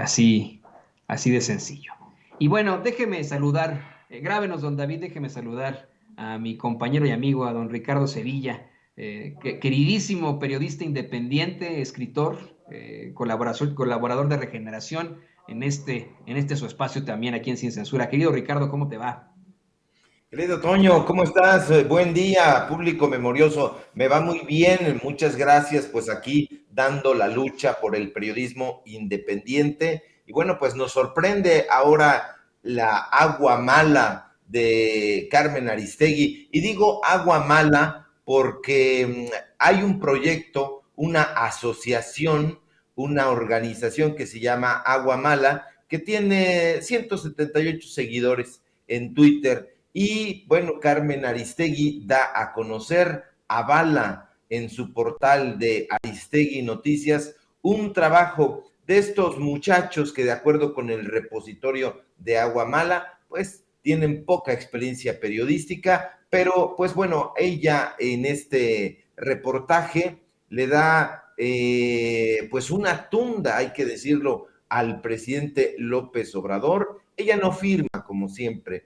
Así, así de sencillo. Y bueno, déjeme saludar, grábenos, don David, déjeme saludar a mi compañero y amigo, a don Ricardo Sevilla, queridísimo periodista independiente, escritor, colaborador de Regeneración en este su espacio también aquí en Sin Censura. Querido Ricardo, ¿cómo te va? Querido Toño, ¿cómo estás? Buen día, público memorioso. Me va muy bien, muchas gracias. Pues aquí dando la lucha por el periodismo independiente. Y bueno, pues nos sorprende ahora la agua mala de Carmen Aristegui. Y digo agua mala porque hay un proyecto, una asociación, una organización que se llama Agua Mala, que tiene 178 seguidores en Twitter. Y bueno, Carmen Aristegui da a conocer, avala en su portal de Aristegui Noticias un trabajo de estos muchachos que de acuerdo con el repositorio de Agua Mala, pues tienen poca experiencia periodística, pero pues bueno, ella en este reportaje le da pues una tunda, hay que decirlo, al presidente López Obrador. Ella no firma como siempre.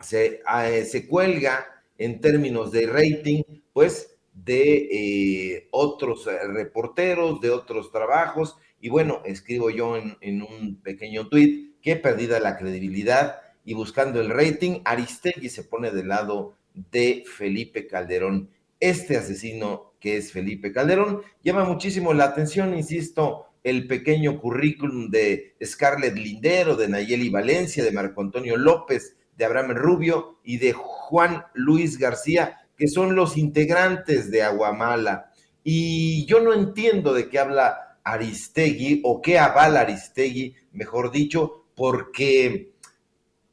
Se cuelga en términos de rating, pues de otros reporteros, de otros trabajos, y bueno, escribo yo en un pequeño tweet que perdida la credibilidad y buscando el rating, Aristegui se pone del lado de Felipe Calderón. Este asesino que es Felipe Calderón llama muchísimo la atención, insisto, el pequeño currículum de Scarlett Lindero, de Nayeli Valencia, de Marco Antonio López, de Abraham Rubio y de Juan Luis García, que son los integrantes de Aguamala. Y yo no entiendo de qué habla Aristegui o qué avala Aristegui, mejor dicho, porque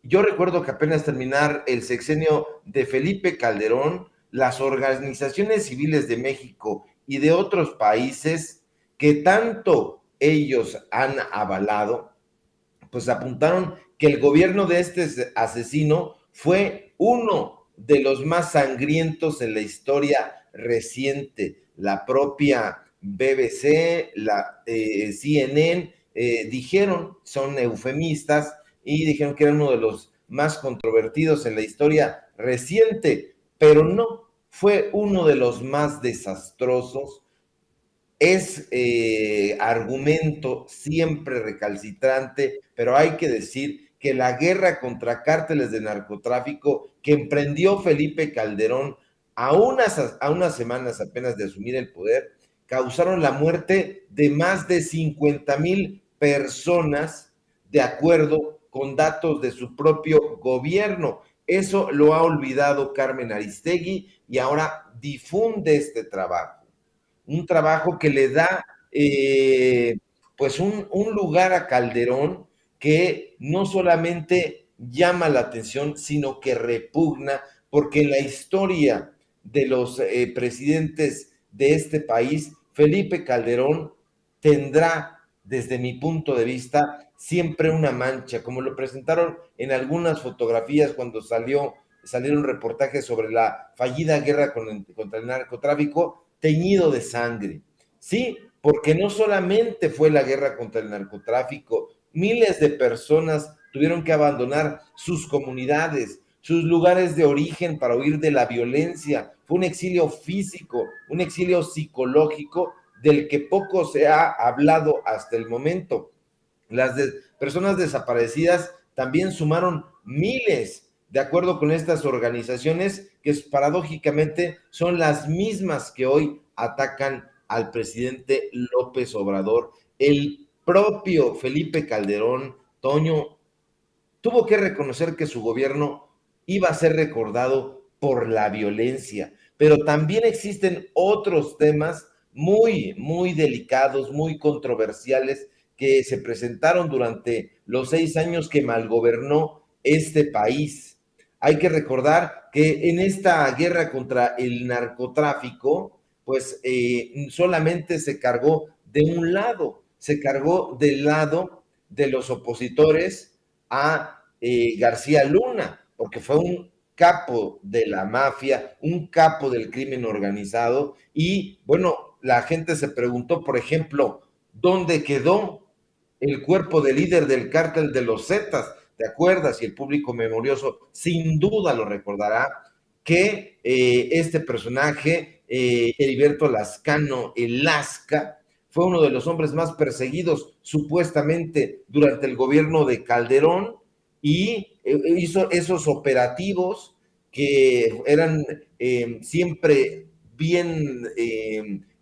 yo recuerdo que apenas terminar el sexenio de Felipe Calderón, las organizaciones civiles de México y de otros países que tanto ellos han avalado, pues apuntaron que el gobierno de este asesino fue uno de los más sangrientos en la historia reciente. La propia BBC, la CNN, dijeron, son eufemistas, y dijeron que era uno de los más controvertidos en la historia reciente, pero no, fue uno de los más desastrosos. Es argumento siempre recalcitrante, pero hay que decir que la guerra contra cárteles de narcotráfico que emprendió Felipe Calderón a unas semanas apenas de asumir el poder, causaron la muerte de más de 50,000 personas, de acuerdo con datos de su propio gobierno. Eso lo ha olvidado Carmen Aristegui y ahora difunde este trabajo, un trabajo que le da pues un lugar a Calderón que no solamente llama la atención, sino que repugna, porque en la historia de los presidentes de este país, Felipe Calderón tendrá, desde mi punto de vista, siempre una mancha, como lo presentaron en algunas fotografías cuando salieron reportajes sobre la fallida guerra contra el narcotráfico, teñido de sangre. Sí, porque no solamente fue la guerra contra el narcotráfico, miles de personas tuvieron que abandonar sus comunidades, sus lugares de origen para huir de la violencia. Fue un exilio físico, un exilio psicológico del que poco se ha hablado hasta el momento. Las personas desaparecidas también sumaron miles, de acuerdo con estas organizaciones, que paradójicamente son las mismas que hoy atacan al presidente López Obrador. El propio Felipe Calderón, Toño, tuvo que reconocer que su gobierno iba a ser recordado por la violencia, pero también existen otros temas muy, muy delicados, muy controversiales, que se presentaron durante los 6 años que malgobernó este país. Hay que recordar que en esta guerra contra el narcotráfico, pues solamente se cargó de un lado, se cargó del lado de los opositores a García Luna, porque fue un capo de la mafia, un capo del crimen organizado. Y bueno, la gente se preguntó, por ejemplo, ¿dónde quedó el cuerpo del líder del cártel de los Zetas, ¿te acuerdas? Y el público memorioso sin duda lo recordará, que este personaje, Heriberto Lascano, el Lasca, fue uno de los hombres más perseguidos supuestamente durante el gobierno de Calderón y hizo esos operativos que eran siempre bien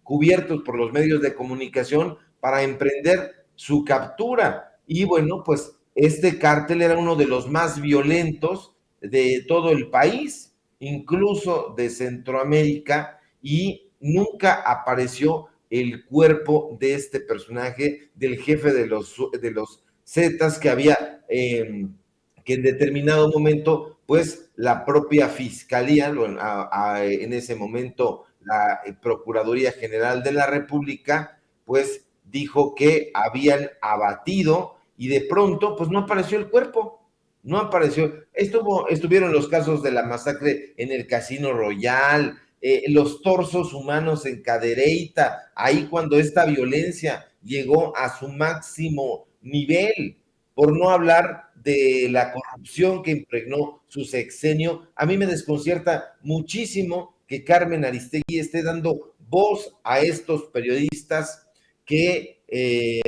cubiertos por los medios de comunicación para emprender su captura. Y bueno, pues este cártel era uno de los más violentos de todo el país, incluso de Centroamérica, y nunca apareció el cuerpo de este personaje, del jefe de los Zetas, que había, que en determinado momento, pues la propia fiscalía, en ese momento la Procuraduría General de la República, pues dijo que habían abatido y de pronto, pues no apareció el cuerpo. No apareció. Estuvieron los casos de la masacre en el Casino Royal, los torsos humanos en Cadereyta, ahí cuando esta violencia llegó a su máximo nivel, por no hablar de la corrupción que impregnó su sexenio. A mí me desconcierta muchísimo que Carmen Aristegui esté dando voz a estos periodistas que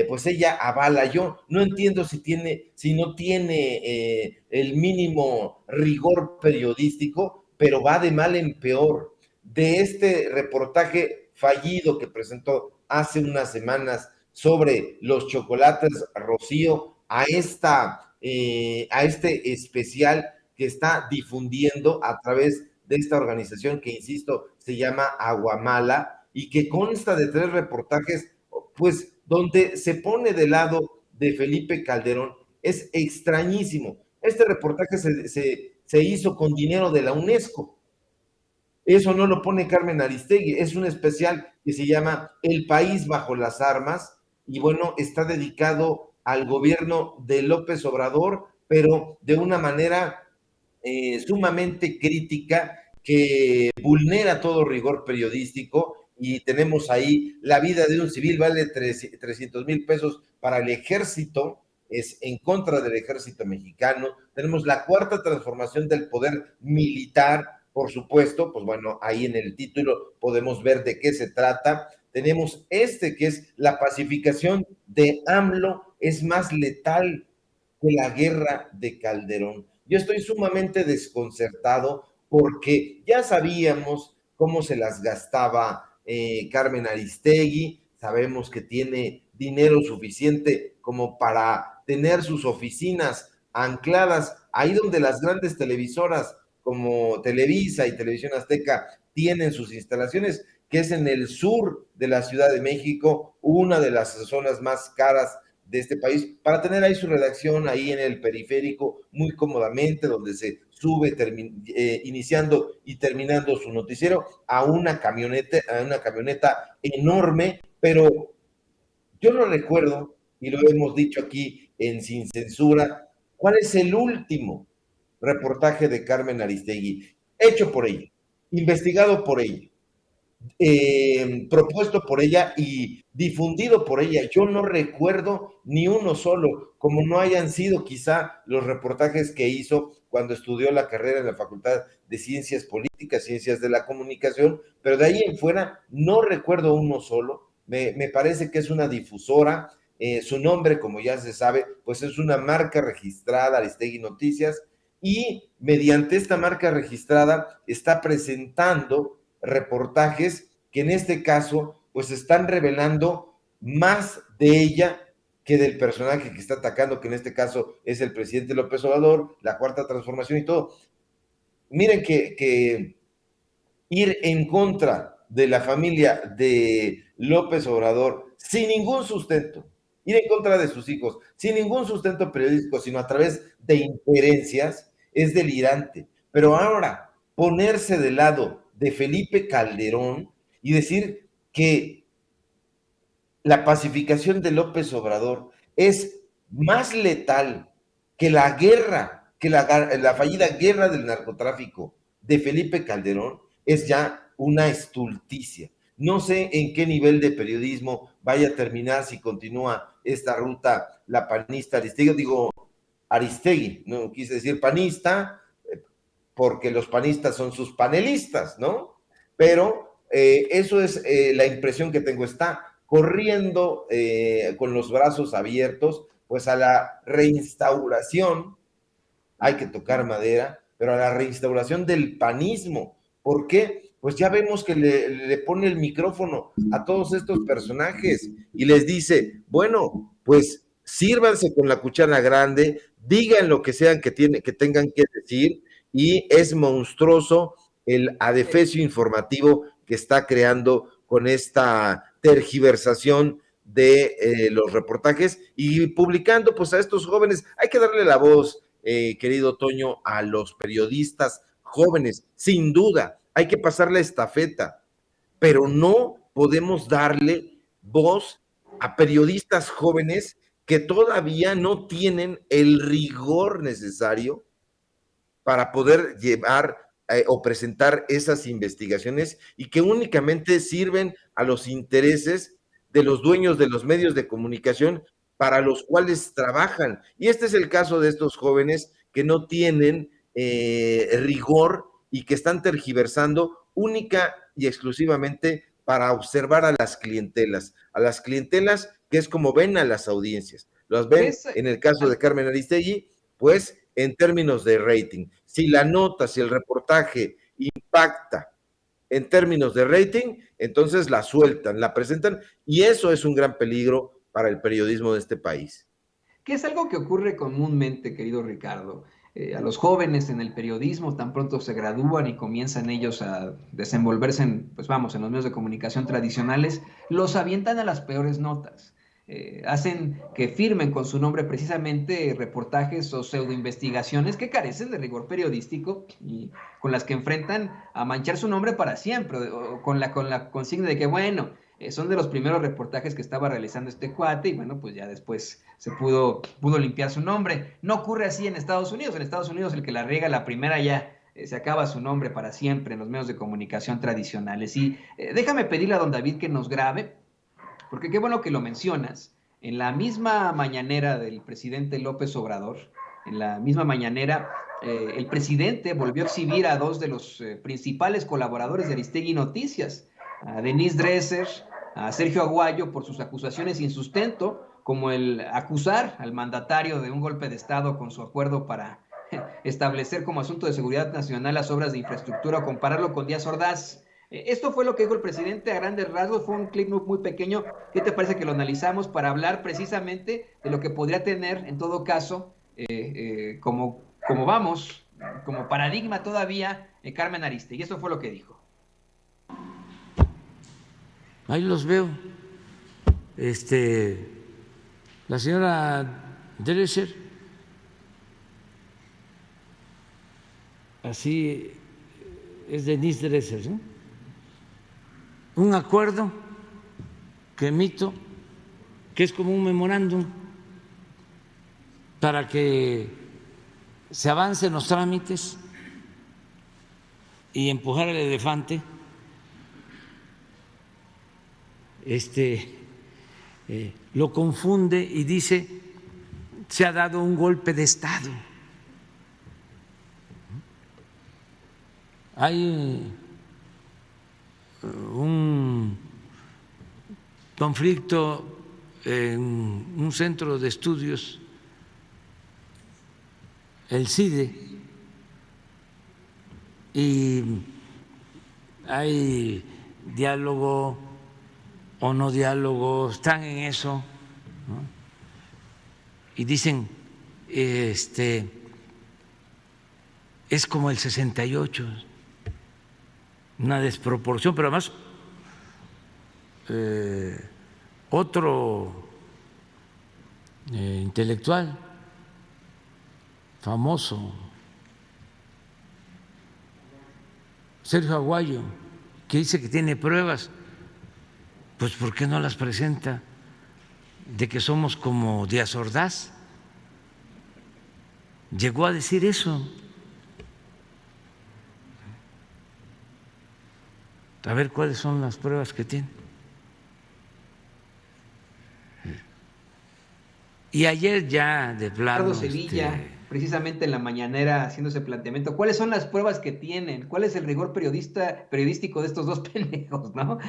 pues ella avala. Yo no entiendo si no tiene el mínimo rigor periodístico, pero va de mal en peor. De este reportaje fallido que presentó hace unas semanas sobre los chocolates Rocío a este especial que está difundiendo a través de esta organización que, insisto, se llama Aguamala y que consta de 3 reportajes, pues donde se pone de lado de Felipe Calderón. Es extrañísimo. Este reportaje se hizo con dinero de la UNESCO. Eso no lo pone Carmen Aristegui, es un especial que se llama El País Bajo las Armas y bueno, está dedicado al gobierno de López Obrador, pero de una manera sumamente crítica que vulnera todo rigor periodístico y tenemos ahí la vida de un civil vale 300,000 pesos para el ejército, es en contra del ejército mexicano. Tenemos la cuarta transformación del poder militar, por supuesto, pues bueno, ahí en el título podemos ver de qué se trata. Tenemos que es la pacificación de AMLO, es más letal que la guerra de Calderón. Yo estoy sumamente desconcertado porque ya sabíamos cómo se las gastaba Carmen Aristegui, sabemos que tiene dinero suficiente como para tener sus oficinas ancladas ahí donde las grandes televisoras como Televisa y Televisión Azteca tienen sus instalaciones, que es en el sur de la Ciudad de México, una de las zonas más caras de este país, para tener ahí su redacción ahí en el periférico muy cómodamente, donde se sube iniciando y terminando su noticiero a una camioneta enorme, pero yo no recuerdo, y lo hemos dicho aquí en Sin Censura, cuál es el último reportaje de Carmen Aristegui, hecho por ella, investigado por ella, propuesto por ella y difundido por ella. Yo no recuerdo ni uno solo, como no hayan sido quizá los reportajes que hizo cuando estudió la carrera en la Facultad de Ciencias Políticas, Ciencias de la Comunicación, pero de ahí en fuera no recuerdo uno solo. Me parece que es una difusora. Su nombre, como ya se sabe, pues es una marca registrada, Aristegui Noticias, y mediante esta marca registrada está presentando reportajes que en este caso pues están revelando más de ella que del personaje que está atacando, que en este caso es el presidente López Obrador, la cuarta transformación y todo. Miren que ir en contra de la familia de López Obrador sin ningún sustento, ir en contra de sus hijos sin ningún sustento periodístico, sino a través de injerencias, es delirante. Pero ahora, ponerse del lado de Felipe Calderón y decir que la pacificación de López Obrador es más letal que la guerra, que la fallida guerra del narcotráfico de Felipe Calderón, es ya una estulticia. No sé en qué nivel de periodismo vaya a terminar si continúa esta ruta la panista Aristegui, digo Aristegui, no quise decir panista, porque los panistas son sus panelistas, ¿no? Pero eso es la impresión que tengo, está corriendo con los brazos abiertos, pues a la reinstauración, hay que tocar madera, pero a la reinstauración del panismo. ¿Por qué? Pues ya vemos que le pone el micrófono a todos estos personajes y les dice, bueno, pues sírvanse con la cuchara grande, digan lo que sean que tengan que decir, y es monstruoso el adefesio informativo que está creando con esta tergiversación de los reportajes y publicando pues a estos jóvenes. Hay que darle la voz, querido Toño, a los periodistas jóvenes, sin duda, hay que pasar la estafeta, pero no podemos darle voz a periodistas jóvenes que todavía no tienen el rigor necesario para poder llevar o presentar esas investigaciones y que únicamente sirven a los intereses de los dueños de los medios de comunicación para los cuales trabajan. Y este es el caso de estos jóvenes que no tienen rigor y que están tergiversando única y exclusivamente para observar a las clientelas que es como ven a las audiencias. Los ven, en el caso de Carmen Aristegui, pues en términos de rating. Si la nota, si el reportaje impacta en términos de rating, entonces la sueltan, la presentan, y eso es un gran peligro para el periodismo de este país. Que es algo que ocurre comúnmente, querido Ricardo. A los jóvenes en el periodismo, tan pronto se gradúan y comienzan ellos a desenvolverse en, pues vamos, en los medios de comunicación tradicionales, los avientan a las peores notas. Hacen que firmen con su nombre precisamente reportajes o pseudoinvestigaciones que carecen de rigor periodístico y con las que enfrentan a manchar su nombre para siempre, o con la consigna de que, bueno, son de los primeros reportajes que estaba realizando este cuate y bueno, pues ya después se pudo limpiar su nombre. No ocurre así en Estados Unidos. En Estados Unidos el que la riega la primera ya se acaba su nombre para siempre en los medios de comunicación tradicionales. Y déjame pedirle a don David que nos grabe, porque qué bueno que lo mencionas. En la misma mañanera del presidente López Obrador, en la misma mañanera, el presidente volvió a exhibir a dos de los principales colaboradores de Aristegui Noticias, a Denise Dresser, a Sergio Aguayo, por sus acusaciones sin sustento, como el acusar al mandatario de un golpe de Estado con su acuerdo para establecer como asunto de seguridad nacional las obras de infraestructura o compararlo con Díaz Ordaz. Esto fue lo que dijo el presidente a grandes rasgos, fue un clip muy pequeño. ¿Qué te parece que lo analizamos para hablar precisamente de lo que podría tener, en todo caso, como vamos, como paradigma todavía, Carmen Aristegui? Y eso fue lo que dijo. Ahí los veo. La señora Dresser, así es Denise Dresser, ¿no? Un acuerdo que emito, que es como un memorándum para que se avancen los trámites y empujar el elefante. Lo confunde y dice: se ha dado un golpe de Estado. Hay un conflicto en un centro de estudios, el CIDE, y hay diálogo o no diálogo, están en eso, ¿no? Y dicen, es como el 68, una desproporción, pero además otro intelectual famoso, Sergio Aguayo, que dice que tiene pruebas, pues ¿por qué no las presenta de que somos como Díaz Ordaz? Llegó a decir eso. A ver cuáles son las pruebas que tiene. Y ayer ya de plano. Ricardo Sevilla, precisamente en la mañanera, haciendo ese planteamiento, ¿cuáles son las pruebas que tienen? ¿Cuál es el rigor periodístico de estos dos pendejos, ¿no?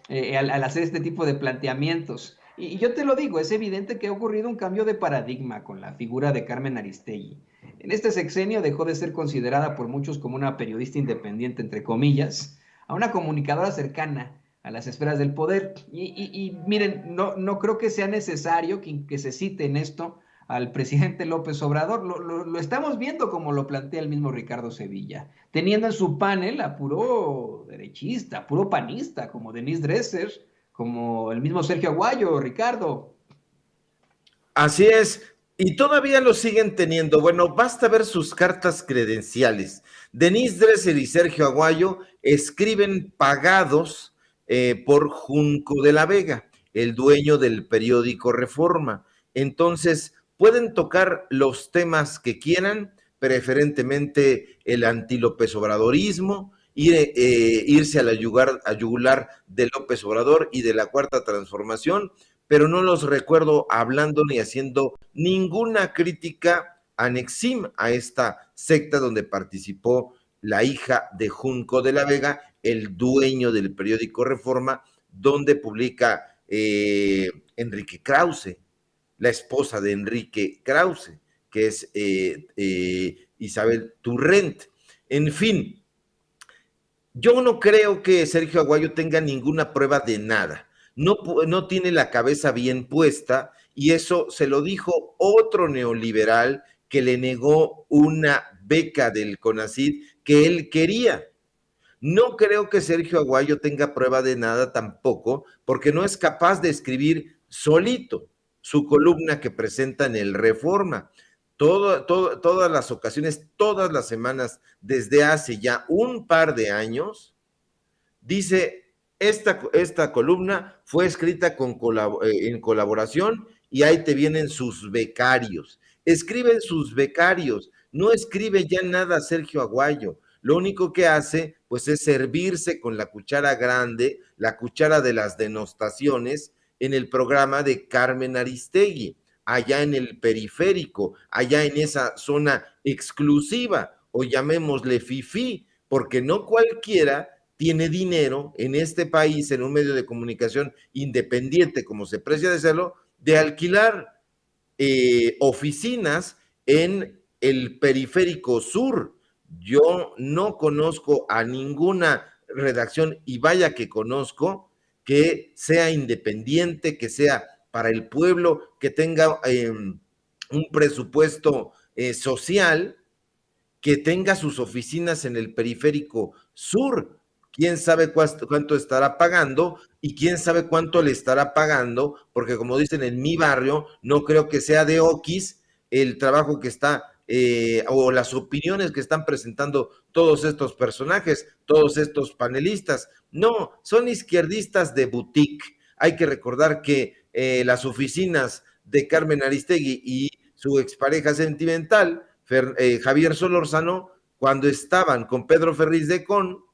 Al hacer este tipo de planteamientos. Y yo te lo digo, es evidente que ha ocurrido un cambio de paradigma con la figura de Carmen Aristegui. En este sexenio dejó de ser considerada por muchos como una periodista independiente, entre comillas, a una comunicadora cercana a las esferas del poder. Y miren, no creo que sea necesario que se cite en esto al presidente López Obrador. Lo estamos viendo como lo plantea el mismo Ricardo Sevilla, teniendo en su panel a puro derechista, puro panista, como Denise Dresser, como el mismo Sergio Aguayo, Ricardo. Así es, y todavía lo siguen teniendo. Bueno, basta ver sus cartas credenciales. Denise Dresser y Sergio Aguayo escriben pagados por Junco de la Vega, el dueño del periódico Reforma. Entonces, pueden tocar los temas que quieran, preferentemente el anti-López Obradorismo, irse a la yugular de López Obrador y de la Cuarta Transformación, pero no los recuerdo hablando ni haciendo ninguna crítica a Nexim, a esta secta donde participó la hija de Junco de la Vega, el dueño del periódico Reforma, donde publica Enrique Krause, la esposa de Enrique Krause, que es Isabel Turrent. En fin, yo no creo que Sergio Aguayo tenga ninguna prueba de nada. No tiene la cabeza bien puesta, y eso se lo dijo otro neoliberal que le negó una beca del CONACYT que él quería. No creo que Sergio Aguayo tenga prueba de nada tampoco, porque no es capaz de escribir solito su columna que presenta en el Reforma. Todas las ocasiones, todas las semanas, desde hace ya un par de años, dice: esta columna fue escrita en colaboración, y ahí te vienen sus becarios. Escriben sus becarios, no escribe ya nada Sergio Aguayo. Lo único que hace, pues, es servirse con la cuchara grande, la cuchara de las denostaciones, en el programa de Carmen Aristegui, allá en el periférico, allá en esa zona exclusiva, o llamémosle fifí, porque no cualquiera tiene dinero en este país, en un medio de comunicación independiente, como se precia de serlo, de alquilar oficinas en el periférico sur. Yo no conozco a ninguna redacción, y vaya que conozco, que sea independiente, que sea para el pueblo, que tenga un presupuesto social, que tenga sus oficinas en el periférico sur. Quién sabe cuánto estará pagando, y quién sabe cuánto le estará pagando, porque, como dicen en mi barrio, no creo que sea de oquis el trabajo que está o las opiniones que están presentando todos estos personajes, todos estos panelistas. No, son izquierdistas de boutique. Hay que recordar que las oficinas de Carmen Aristegui y su expareja sentimental, Javier Solórzano, cuando estaban con Pedro Ferriz de Con,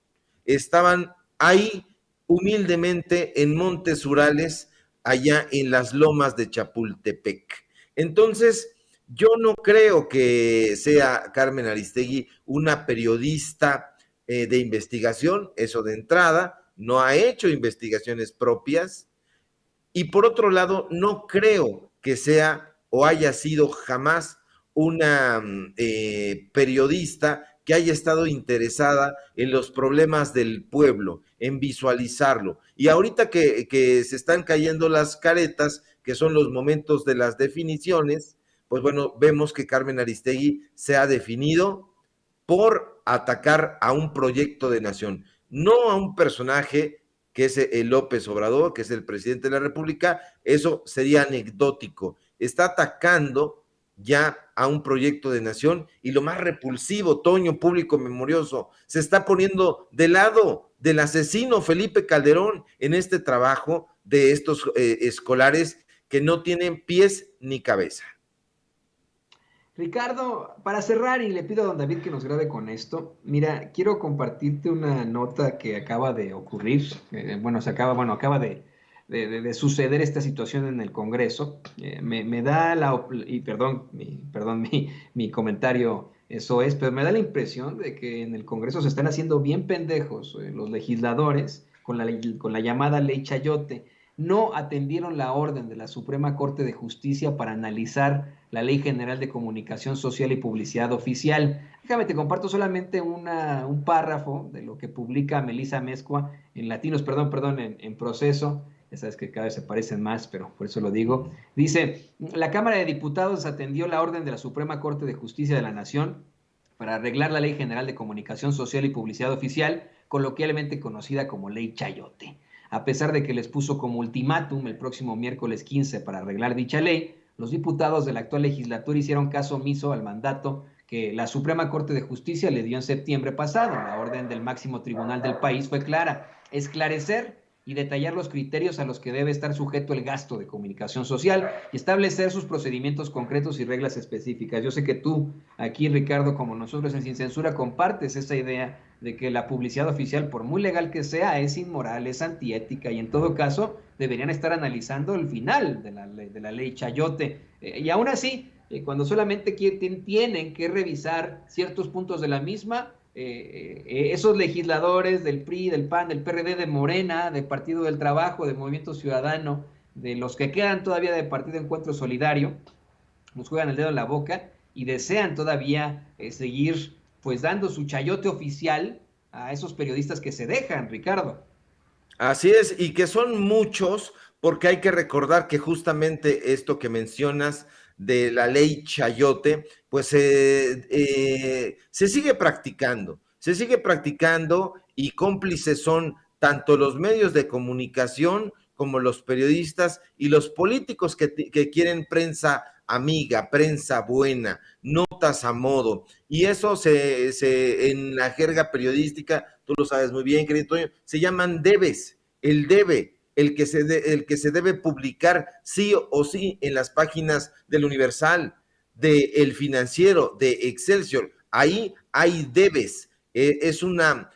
estaban ahí humildemente en Montes Urales, allá en las lomas de Chapultepec. Entonces, yo no creo que sea Carmen Aristegui una periodista de investigación, eso de entrada. No ha hecho investigaciones propias, y por otro lado, no creo que sea o haya sido jamás una periodista que haya estado interesada en los problemas del pueblo, en visualizarlo. Y ahorita que se están cayendo las caretas, que son los momentos de las definiciones, pues bueno, vemos que Carmen Aristegui se ha definido por atacar a un proyecto de nación, no a un personaje que es el López Obrador, que es el presidente de la República. Eso sería anecdótico. Está atacando ya a un proyecto de nación, y lo más repulsivo, Toño, público memorioso, se está poniendo del lado del asesino Felipe Calderón en este trabajo de estos escolares que no tienen pies ni cabeza. Ricardo, para cerrar, y le pido a don David que nos grabe con esto, mira, quiero compartirte una nota que acaba de ocurrir, acaba de suceder esta situación en el Congreso. Me da y mi comentario, eso es, pero me da la impresión de que en el Congreso se están haciendo bien pendejos los legisladores con la llamada ley Chayote. No atendieron la orden de la Suprema Corte de Justicia para analizar la Ley General de Comunicación Social y Publicidad Oficial. Déjame, te comparto solamente un párrafo de lo que publica Melisa Mezcua en Latinos, en Proceso. Ya sabes que cada vez se parecen más, pero por eso lo digo. Dice, la Cámara de Diputados atendió la orden de la Suprema Corte de Justicia de la Nación para arreglar la Ley General de Comunicación Social y Publicidad Oficial, coloquialmente conocida como Ley Chayote. A pesar de que les puso como ultimátum el próximo miércoles 15 para arreglar dicha ley, los diputados de la actual legislatura hicieron caso omiso al mandato que la Suprema Corte de Justicia le dio en septiembre pasado. La orden del máximo tribunal del país fue clara: esclarecer y detallar los criterios a los que debe estar sujeto el gasto de comunicación social y establecer sus procedimientos concretos y reglas específicas. Yo sé que tú, aquí, Ricardo, como nosotros en Sin Censura, compartes esa idea de que la publicidad oficial, por muy legal que sea, es inmoral, es antiética, y en todo caso deberían estar analizando el final de la ley Chayote. Y aún así, cuando solamente tienen que revisar ciertos puntos de la misma, esos legisladores del PRI, del PAN, del PRD, de Morena, del Partido del Trabajo, del Movimiento Ciudadano, de los que quedan todavía del Partido Encuentro Solidario, nos juegan el dedo en la boca y desean todavía seguir pues dando su chayote oficial a esos periodistas que se dejan, Ricardo. Así es, y que son muchos, porque hay que recordar que justamente esto que mencionas de la ley Chayote, pues se sigue practicando y cómplices son tanto los medios de comunicación como los periodistas y los políticos que quieren prensa amiga, prensa buena, notas a modo. Y eso en la jerga periodística, tú lo sabes muy bien, querido Toño, se llaman debes. El debe, el que se debe publicar sí o sí en las páginas del Universal, de El Financiero, de Excelsior. Ahí hay debes. Es una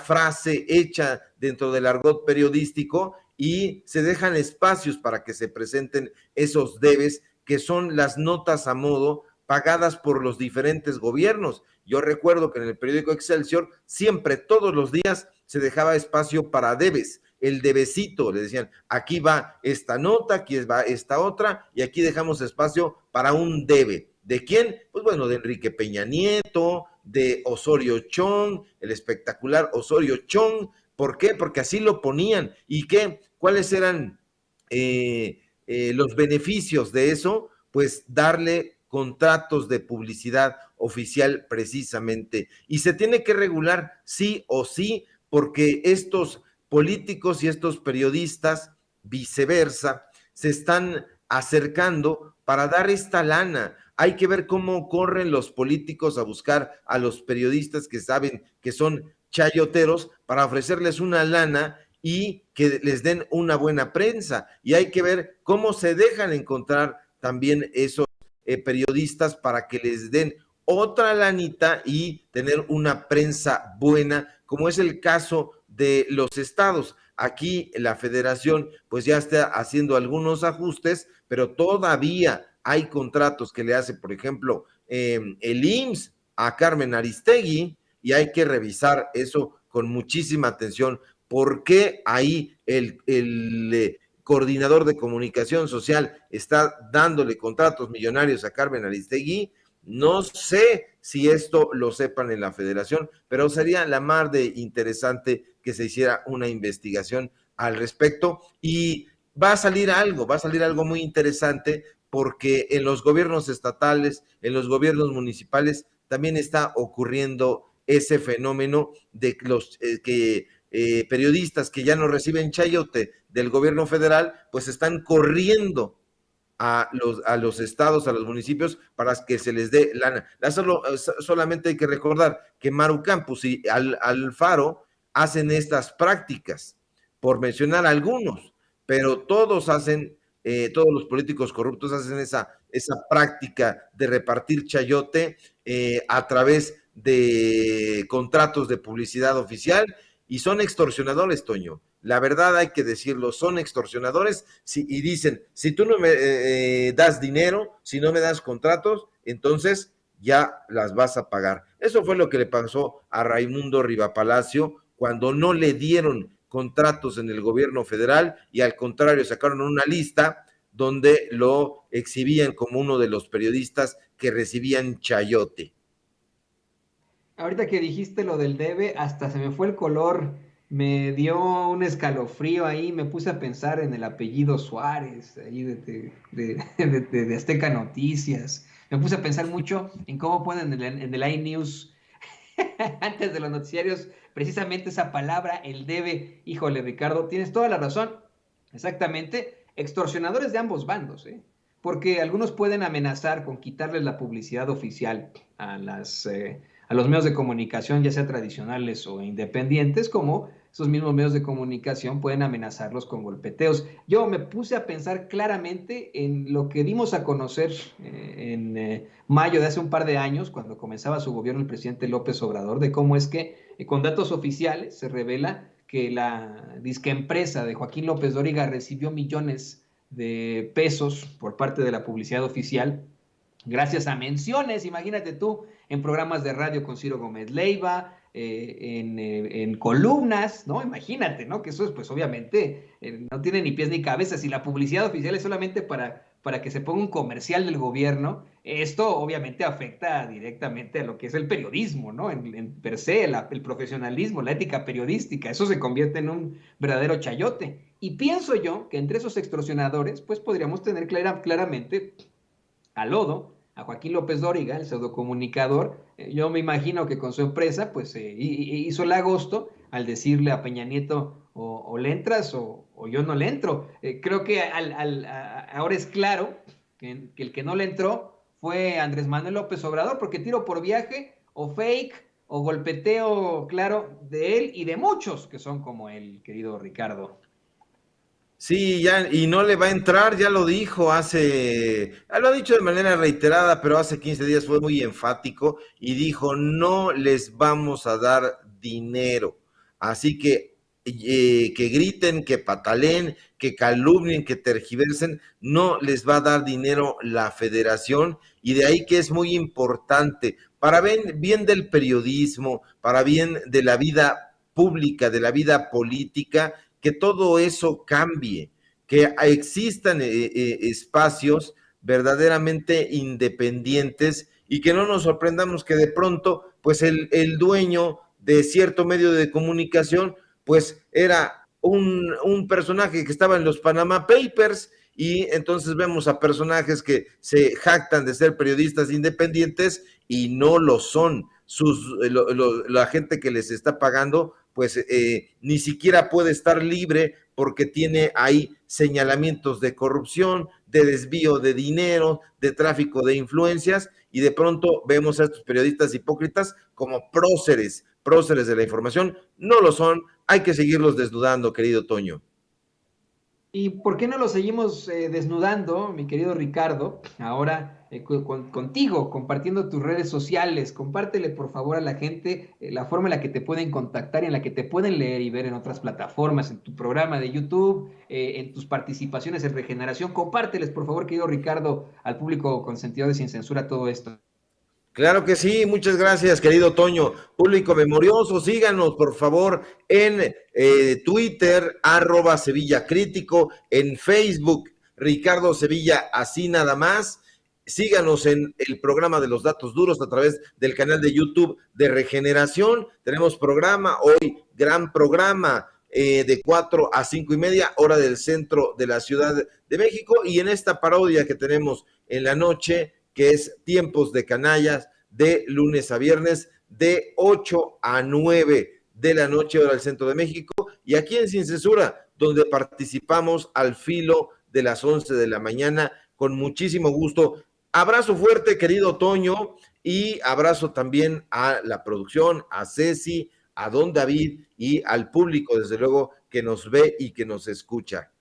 frase hecha dentro del argot periodístico y se dejan espacios para que se presenten esos debes, que son las notas a modo pagadas por los diferentes gobiernos. Yo recuerdo que en el periódico Excelsior siempre, todos los días, se dejaba espacio para debes. El debecito, le decían, aquí va esta nota, aquí va esta otra, y aquí dejamos espacio para un debe. ¿De quién? Pues bueno, de Enrique Peña Nieto, de Osorio Chong, el espectacular Osorio Chong. ¿Por qué? Porque así lo ponían. ¿Y qué? ¿Cuáles eran los beneficios de eso? Pues darle contratos de publicidad oficial precisamente. Y se tiene que regular sí o sí, porque estos políticos y estos periodistas, viceversa, se están acercando para dar esta lana. Hay que ver cómo corren los políticos a buscar a los periodistas que saben que son chayoteros para ofrecerles una lana y que les den una buena prensa. Y hay que ver cómo se dejan encontrar también esos periodistas para que les den otra lanita y tener una prensa buena, como es el caso de los estados. Aquí la federación pues ya está haciendo algunos ajustes, pero todavía hay contratos que le hace, por ejemplo, el IMSS a Carmen Aristegui, y hay que revisar eso con muchísima atención, porque ahí el coordinador de comunicación social está dándole contratos millonarios a Carmen Aristegui. No sé si esto lo sepan en la federación, pero sería la mar de interesante que se hiciera una investigación al respecto, y va a salir algo muy interesante, porque en los gobiernos estatales, en los gobiernos municipales, también está ocurriendo ese fenómeno de los periodistas que ya no reciben chayote del gobierno federal, pues están corriendo a los estados, a los municipios, para que se les dé lana. Solamente hay que recordar que Maru Campos y Alfaro hacen estas prácticas, por mencionar algunos, pero todos hacen todos los políticos corruptos hacen esa práctica de repartir chayote a través de contratos de publicidad oficial, y son extorsionadores, Toño. La verdad hay que decirlo, son extorsionadores, y dicen, si tú no me das dinero, si no me das contratos, entonces ya las vas a pagar. Eso fue lo que le pasó a Raimundo Rivapalacio cuando no le dieron contratos en el gobierno federal, y al contrario sacaron una lista donde lo exhibían como uno de los periodistas que recibían chayote. Ahorita que dijiste lo del debe, hasta se me fue el color, me dio un escalofrío ahí, me puse a pensar en el apellido Suárez, ahí de Azteca Noticias. Me puse a pensar mucho en cómo ponen en el iNews, antes de los noticiarios, precisamente esa palabra, el debe. Híjole, Ricardo, tienes toda la razón. Exactamente, extorsionadores de ambos bandos, ¿eh? Porque algunos pueden amenazar con quitarles la publicidad oficial a los medios de comunicación, ya sea tradicionales o independientes, como esos mismos medios de comunicación pueden amenazarlos con golpeteos. Yo me puse a pensar claramente en lo que dimos a conocer en mayo de hace un par de años, cuando comenzaba su gobierno el presidente López Obrador, de cómo es que con datos oficiales se revela que la disque empresa de Joaquín López Dóriga recibió millones de pesos por parte de la publicidad oficial, gracias a menciones, imagínate tú, en programas de radio con Ciro Gómez Leiva, en columnas, ¿no? Imagínate, ¿no? Que eso es, pues obviamente, no tiene ni pies ni cabeza. Si la publicidad oficial es solamente para que se ponga un comercial del gobierno, esto obviamente afecta directamente a lo que es el periodismo, ¿no? En per se, el profesionalismo, la ética periodística, eso se convierte en un verdadero chayote. Y pienso yo que entre esos extorsionadores, pues podríamos tener claramente a Lodo, a Joaquín López Dóriga, el pseudocomunicador. Yo me imagino que con su empresa, pues hizo el agosto al decirle a Peña Nieto, o le entras o yo no le entro. Creo que ahora es claro que el que no le entró fue Andrés Manuel López Obrador, porque tiro por viaje, o fake, o golpeteo claro de él y de muchos que son como él, querido Ricardo. Sí, ya, y no le va a entrar, ya lo dijo lo ha dicho de manera reiterada, pero hace 15 días fue muy enfático y dijo, no les vamos a dar dinero. Así que griten, que pataleen, que calumnien, que tergiversen, no les va a dar dinero la federación, y de ahí que es muy importante, para bien del periodismo, para bien de la vida pública, de la vida política, que todo eso cambie, que existan espacios verdaderamente independientes, y que no nos sorprendamos que de pronto, pues el dueño de cierto medio de comunicación, pues era un personaje que estaba en los Panama Papers, y entonces vemos a personajes que se jactan de ser periodistas independientes y no lo son. La gente que les está pagando, pues ni siquiera puede estar libre, porque tiene ahí señalamientos de corrupción, de desvío de dinero, de tráfico de influencias, y de pronto vemos a estos periodistas hipócritas como próceres de la información. No lo son, hay que seguirlos desnudando, querido Toño. ¿Y por qué no lo seguimos desnudando, mi querido Ricardo? Ahora contigo, compartiendo tus redes sociales. Compártele, por favor, a la gente la forma en la que te pueden contactar y en la que te pueden leer y ver en otras plataformas, en tu programa de YouTube, en tus participaciones en Regeneración. Compárteles, por favor, querido Ricardo, al público consentido de Sin Censura todo esto. Claro que sí, muchas gracias, querido Toño. Público memorioso, síganos por favor en Twitter, @Sevilla Crítico, en Facebook, Ricardo Sevilla, así nada más. Síganos en el programa de los datos duros a través del canal de YouTube de Regeneración. Tenemos programa hoy, gran programa, de 4 a 5 y media, hora del centro de la Ciudad de México, y en esta parodia que tenemos en la noche, que es Tiempos de Canallas, de lunes a viernes, de 8 a 9 de la noche, hora del centro de México, y aquí en Sin Censura, donde participamos al filo de las 11 de la mañana, con muchísimo gusto. Abrazo fuerte, querido Toño, y abrazo también a la producción, a Ceci, a don David y al público, desde luego, que nos ve y que nos escucha.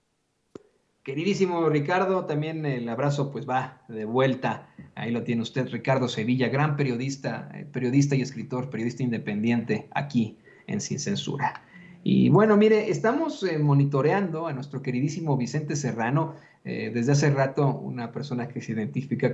Queridísimo Ricardo, también el abrazo pues va de vuelta. Ahí lo tiene usted, Ricardo Sevilla, gran periodista, periodista y escritor, periodista independiente aquí en Sin Censura. Y bueno, mire, estamos monitoreando a nuestro queridísimo Vicente Serrano, desde hace rato, una persona que se identifica